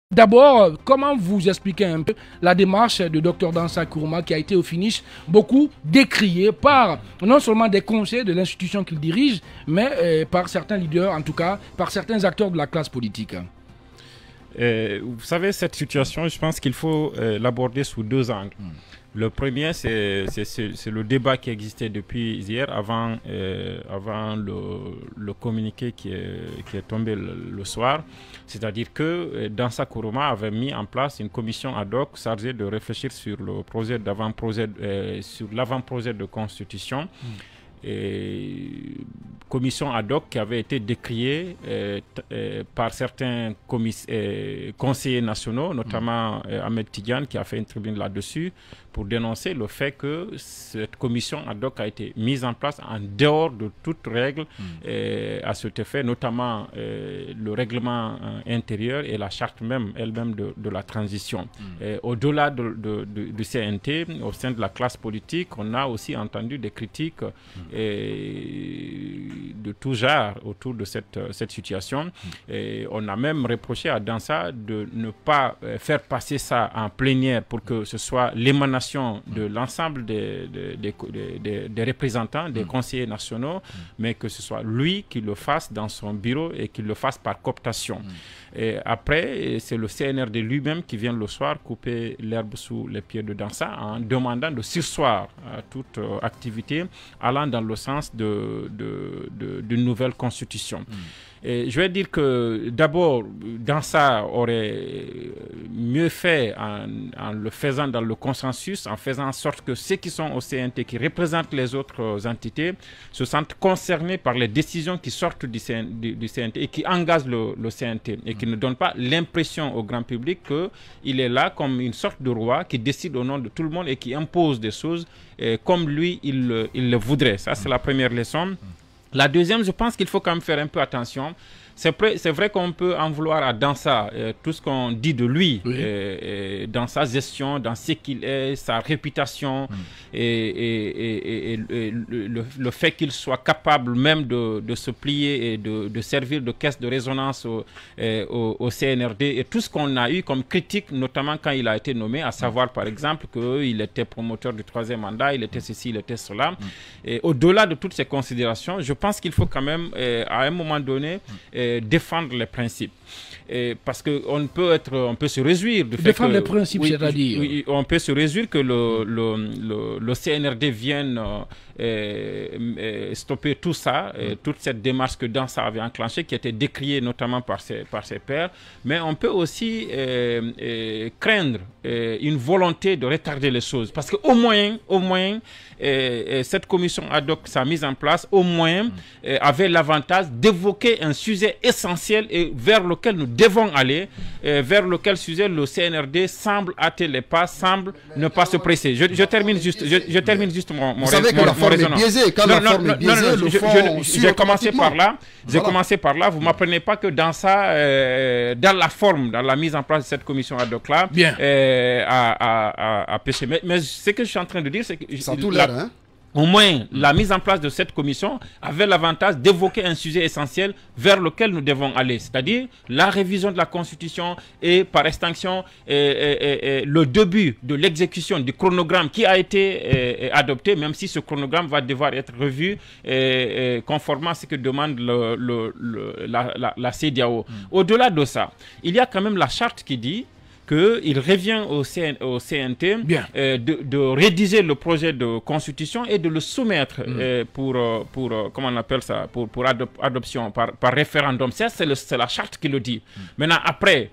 D'abord, comment vous expliquez un peu la démarche de Dr Dansa Kourouma qui a été au finish beaucoup décriée par non seulement des conseillers de l'institution qu'il dirige, mais par certains leaders, en tout cas par certains acteurs de la classe politique? Vous savez, cette situation, je pense qu'il faut l'aborder sous deux angles. Le premier, c'est le débat qui existait depuis hier, avant le communiqué qui est tombé le soir. C'est-à-dire que Dansa Kourouma avait mis en place une commission ad hoc chargée de réfléchir sur le projet sur l'avant-projet de constitution. Et commission ad hoc qui avait été décriée par certains conseillers nationaux, notamment Ahmed Tidiane, qui a fait une tribune là-dessus, pour dénoncer le fait que cette commission ad hoc a été mise en place en dehors de toute règle à cet effet, notamment le règlement intérieur et la charte même elle-même de la transition. Au-delà du CNT, au sein de la classe politique, on a aussi entendu des critiques de tout genre autour de cette situation. Et on a même reproché à Dansa de ne pas faire passer ça en plénière pour que ce soit l'émanation de l'ensemble des représentants, des conseillers nationaux, mais que ce soit lui qui le fasse dans son bureau et qu'il le fasse par cooptation. Et après, c'est le CNRD lui-même qui vient le soir couper l'herbe sous les pieds de Dansa en demandant de surseoir à toute activité allant dans le sens d'une nouvelle constitution. Et je vais dire que d'abord, Dansa aurait mieux fait en le faisant dans le consensus, en faisant en sorte que ceux qui sont au CNT, qui représentent les autres entités, se sentent concernés par les décisions qui sortent du CNT et qui engagent le CNT et qui ne donnent pas l'impression au grand public qu'il est là comme une sorte de roi qui décide au nom de tout le monde et qui impose des choses comme lui, il le voudrait. Ça, c'est la première leçon. La deuxième, je pense qu'il faut quand même faire un peu attention. C'est vrai qu'on peut en vouloir à Dansa tout ce qu'on dit de lui, dans sa gestion, dans ce qu'il est, sa réputation, et le fait qu'il soit capable même de se plier et de servir de caisse de résonance au CNRD, et tout ce qu'on a eu comme critique, notamment quand il a été nommé, à savoir par exemple qu'il était promoteur du troisième mandat, il était ceci, il était cela. Et au-delà de toutes ces considérations, je pense qu'il faut quand même, à un moment donné, défendre les principes. Parce qu'on peut se réjouir du fait que... Défendre les principes, c'est-à-dire... Oui, on peut se réjouir que le CNRD vienne stopper tout ça, toute cette démarche que Dansa avait enclenchée, qui était décriée notamment par ses pairs. Mais on peut aussi craindre une volonté de retarder les choses. Parce qu'au moins, cette commission ad hoc, sa mise en place, au moins, avait l'avantage d'évoquer un sujet essentiel et vers lequel nous devons aller, vers lequel sujet le CNRD semble hâter les pas, semble ne pas se presser. Je termine juste mon Vous savez que la forme est biaisée. Quand la forme est biaisée, le fond suit automatiquement. J'ai commencé par là. Vous ne m'apprenez pas que dans ça, dans la forme, dans la mise en place de cette commission ad hoc là, à pécher. Mais ce que je suis en train de dire, c'est que... Au moins, la mise en place de cette commission avait l'avantage d'évoquer un sujet essentiel vers lequel nous devons aller, c'est-à-dire la révision de la Constitution et, par extension, le début de l'exécution du chronogramme qui a été adopté, même si ce chronogramme va devoir être revu conformément à ce que demande la CEDEAO. Au-delà de ça, il y a quand même la charte qui dit qu'il revient au CNT de rédiger le projet de constitution et de le soumettre pour comment on appelle ça, pour adoption par référendum. Ça, c'est la charte qui le dit. Maintenant, après,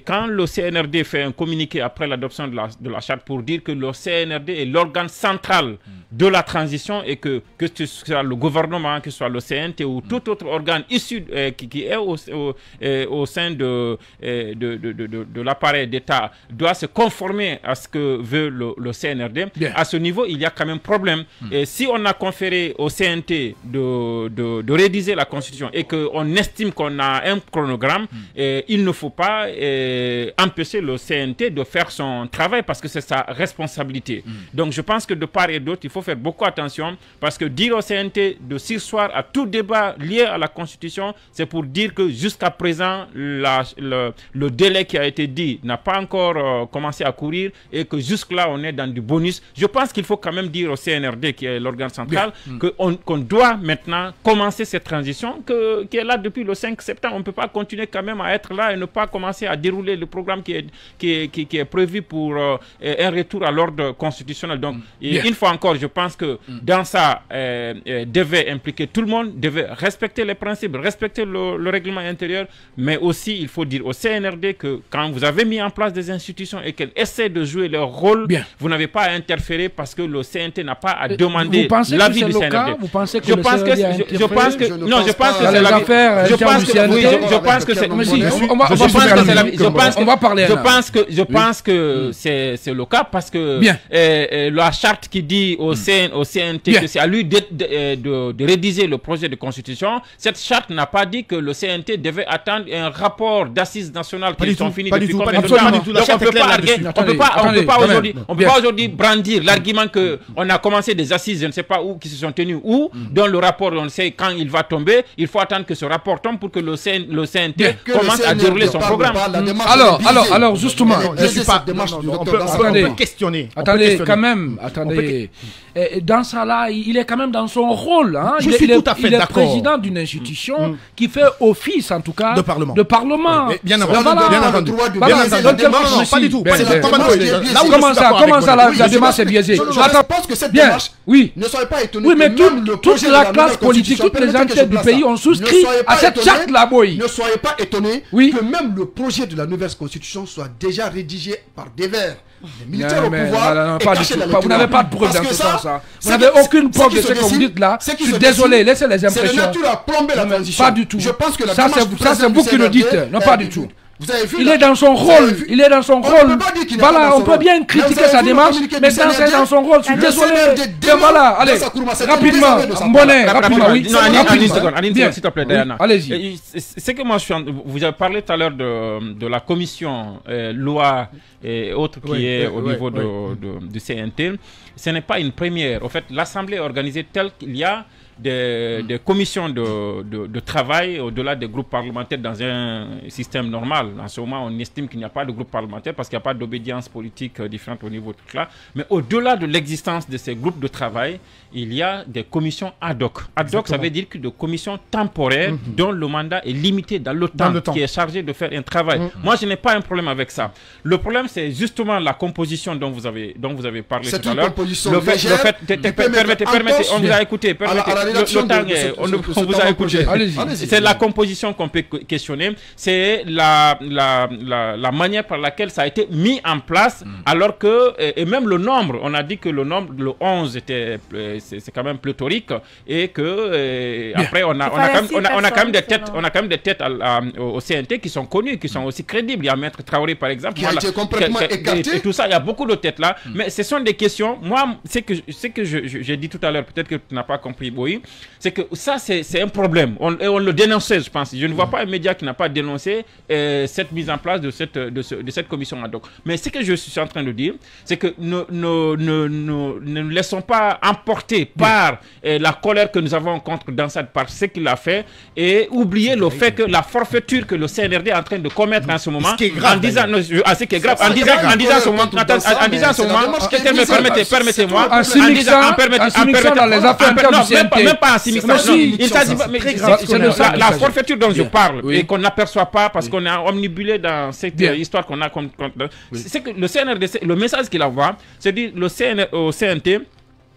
quand le CNRD fait un communiqué après l'adoption de la charte pour dire que le CNRD est l'organe central de la transition et que ce soit le gouvernement, que ce soit le CNT ou tout autre organe issu qui est au sein de l'appareil appareil d'État doit se conformer à ce que veut le CNRD, à ce niveau, il y a quand même problème. Et si on a conféré au CNT de rédiger la Constitution et qu'on estime qu'on a un chronogramme, il ne faut pas empêcher le CNT de faire son travail parce que c'est sa responsabilité. Donc je pense que de part et d'autre, il faut faire beaucoup attention parce que dire au CNT de surseoir à tout débat lié à la Constitution, c'est pour dire que jusqu'à présent, le délai qui a été dit n'a pas encore commencé à courir et que jusque-là, on est dans du bonus. Je pense qu'il faut quand même dire au CNRD, qui est l'organe central, qu'on doit maintenant commencer cette transition qui est là depuis le 5 septembre. On ne peut pas continuer quand même à être là et ne pas commencer à dérouler le programme qui est prévu pour un retour à l'ordre constitutionnel. Donc, une fois encore, je pense que dans ça, devait impliquer tout le monde, devait respecter les principes, respecter le règlement intérieur, mais aussi, il faut dire au CNRD que quand vous avez mis en place des institutions et qu'elles essaient de jouer leur rôle, vous n'avez pas à interférer parce que le CNT n'a pas à demander l'avis du CNRD. Vous pensez que je pense que c'est l'affaire. Je pense que c'est le cas parce que la charte qui dit au CNT que c'est à lui de rédiger le projet de constitution, cette charte n'a pas dit que le CNT devait attendre un rapport d'assises nationales qui sont finis depuis combien de temps. Donc on peut pas aujourd'hui brandir l'argument que on a commencé des assises, je ne sais pas où, qui se sont tenues où, dans le rapport on sait quand il va tomber, il faut attendre que ce rapport tombe pour que le CNT commence à dérouler son programme. Alors justement, je suis pas... On peut questionner. Attendez, quand même, attendez. Dans ça là, il est quand même dans son rôle. Hein. Je suis tout à fait d'accord. Il est président d'une institution qui fait office, en tout cas, de Parlement. Bien entendu. Pas du tout. Comment ça, la démarche est biaisée? Je pense que cette démarche, ne soyez pas étonnés. Oui, mais toute la classe politique, toutes les entités du pays ont souscrit à cette charte-là, boy. Ne soyez pas étonnés que même le projet de la nouvelle constitution soit déjà rédigé par Devers. Les militaires au pouvoir. Vous n'avez pas de preuve dans ce sens. Vous n'avez aucune preuve de ce que vous dites là. Je suis désolé, laissez les impressions. C'est de nature à plomber la transition. Pas du tout. Je pense que ça, c'est vous qui le dites. Non, pas du tout. Il est dans son rôle. Il est dans son rôle. Voilà, on peut bien critiquer sa démarche, mais quand c'est dans son rôle, je suis désolé. Mais voilà, allez, rapidement, Bonnet, rapidement, oui. Non, s'il te plaît, Diana. Allez-y. C'est que moi, vous avez parlé tout à l'heure de la commission loi et autres qui est au niveau du CNT. Ce n'est pas une première. En fait, l'Assemblée est organisée telle qu'il y a des commissions de travail au-delà des groupes parlementaires dans un système normal. En ce moment, on estime qu'il n'y a pas de groupe parlementaire parce qu'il n'y a pas d'obédience politique différente au niveau de tout cela. Mais au-delà de l'existence de ces groupes de travail, il y a des commissions ad hoc. Ad hoc, ça veut dire que des commissions temporaires dont le mandat est limité dans le temps, qui est chargé de faire un travail. Moi, je n'ai pas un problème avec ça. Le problème, c'est justement la composition dont vous avez parlé tout à l'heure. Permettez, on vous a écouté. On vous a écouté. C'est la composition qu'on peut questionner. C'est la manière par laquelle ça a été mis en place, alors que, et même le nombre, on a dit que le nombre, le 11 était, c'est quand même pléthorique, et que après on a quand même des têtes, au CNT qui sont connues, qui sont aussi crédibles. Il y a Maître Traoré par exemple, qui a été complètement écarté. Et tout ça, il y a beaucoup de têtes là. Mais ce sont des questions. Moi, c'est que j'ai dit tout à l'heure, peut-être que tu n'as pas compris, Boy, c'est que ça c'est un problème. On le dénonçait, je pense. Je ne vois pas un média qui n'a pas dénoncé cette mise en place de cette commission ad hoc. Mais ce que je suis en train de dire, c'est que ne laissons pas emporter par la colère que nous avons contre Dansad par ce qu'il a fait et oublier le fait que la forfaiture que le CNRD est en train de commettre en ce moment, en disant ce moment, permettez-moi, en s'immisçant dans les affaires du CNT. Même pas en s'immisçant. La forfaiture dont je parle et qu'on n'aperçoit pas parce qu'on est omnibulé dans cette histoire qu'on a. C'est que le CNRD, le message qu'il envoie, c'est dire au CNT,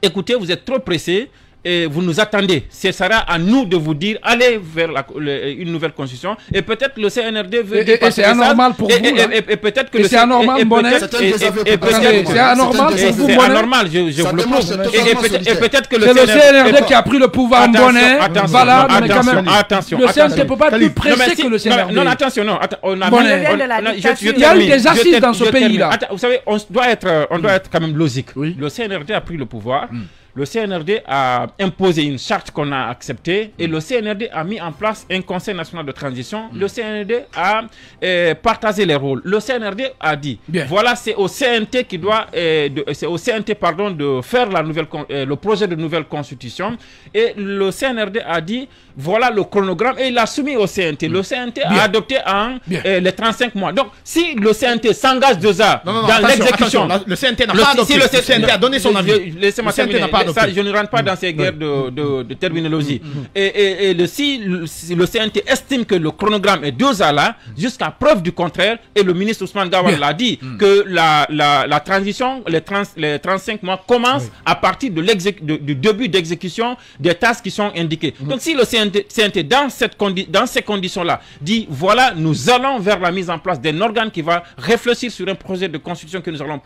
écoutez, vous êtes trop pressé. vous nous attendez. Ce sera à nous de vous dire, allez vers une nouvelle constitution. Et peut-être le CNRD veut dire... Et c'est anormal pour vous. Et peut-être que c'est anormal, Bonnet. C'est anormal pour vous, C'est anormal, je vous le prouve. Et peut-être que le CNRD qui a pris le pouvoir en Bonnet. Valable, mais quand même. Attention. Le CNRD ne peut pas être plus pressé que le CNRD. Non, attention, non. Il y a eu des assises dans ce pays-là. Vous savez, on doit être quand même logique. Le CNRD a pris le pouvoir. Le CNRD a imposé une charte qu'on a acceptée et le CNRD a mis en place un conseil national de transition. Le CNRD a partagé les rôles. Le CNRD a dit, voilà, c'est au CNT qui doit, c'est au CNT pardon de faire le projet de nouvelle constitution. Et le CNRD a dit, voilà le chronogramme et il l'a soumis au CNT. Le CNT a adopté les 35 mois. Donc, si le CNT s'engage déjà dans l'exécution, le CNT n'a pas adopté. Le CNT a donné son avis. Laissez-moi terminer. Ça, je ne rentre pas dans ces guerres de terminologie. Et si le CNT estime que le chronogramme est déjà là, jusqu'à preuve du contraire, et le ministre Ousmane Gawal l'a dit, que la transition, les 35 mois commencent à partir du début d'exécution des tâches qui sont indiquées. Donc si le CNT dans ces conditions-là, dit voilà, nous allons vers la mise en place d'un organe qui va réfléchir sur un projet de constitution que nous allons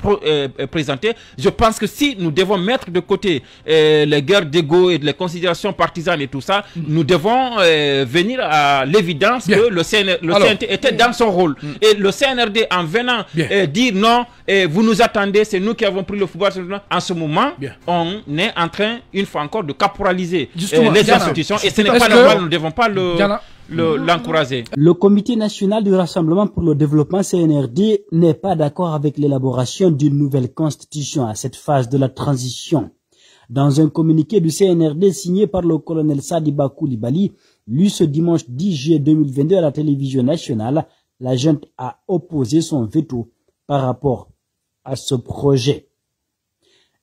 présenter, je pense que si nous devons mettre de côté les guerres d'ego et les considérations partisanes et tout ça, nous devons venir à l'évidence que le CNT était dans son rôle. Et le CNRD, en venant dire non, vous nous attendez, c'est nous qui avons pris le pouvoir, en ce moment, on est en train, une fois encore, de caporaliser les institutions. Et ce n'est pas normal, nous ne devons pas l'encourager. Le Comité national du Rassemblement pour le développement CNRD n'est pas d'accord avec l'élaboration d'une nouvelle constitution à cette phase de la transition. Dans un communiqué du CNRD signé par le colonel Sadiba Koulibaly, lu ce dimanche 10 juillet 2022 à la télévision nationale, la junte a opposé son veto par rapport à ce projet.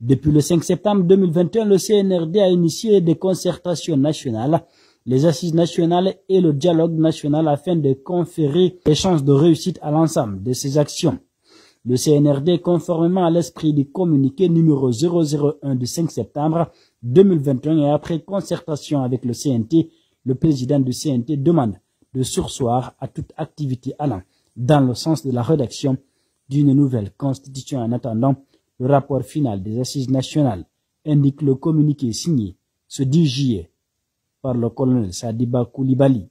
Depuis le 5 septembre 2021, le CNRD a initié des concertations nationales, les assises nationales et le dialogue national afin de conférer des chances de réussite à l'ensemble de ces actions. Le CNRD, conformément à l'esprit du communiqué numéro 001 du 5 septembre 2021 et après concertation avec le CNT, le président du CNT demande de surseoir à toute activité allant dans le sens de la rédaction d'une nouvelle constitution en attendant le rapport final des assises nationales, indique le communiqué signé ce 10 juillet par le colonel Sadiba Koulibaly.